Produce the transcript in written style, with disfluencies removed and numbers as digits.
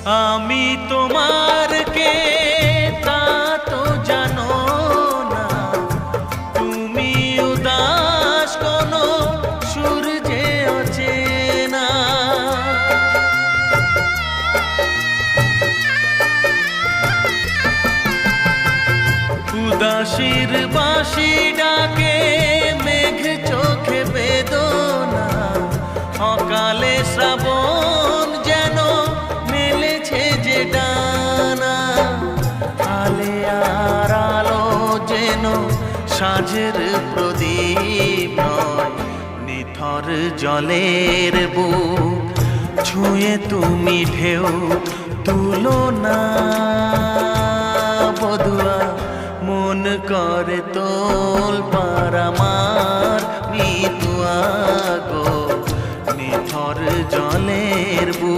আমি তোমার কে তা তো জানো না, তুমি উদাস কোনো সূর্যে অচেনা। উদাসীর বাঁশি ডাকে মেঘ চোখে বেদনা, অকালে শ্রাবণ যেন মেলেছে যে ডানা। আলে আর আলো যেন সাঁঝের প্রদীপ নয়, নিথর জলের বুক ছুঁয়ে তুমি ঢেউ তুলো না। বধুয়া মন করে তোল পার আমার মিতুয়া গো, নিথর জলের বুক।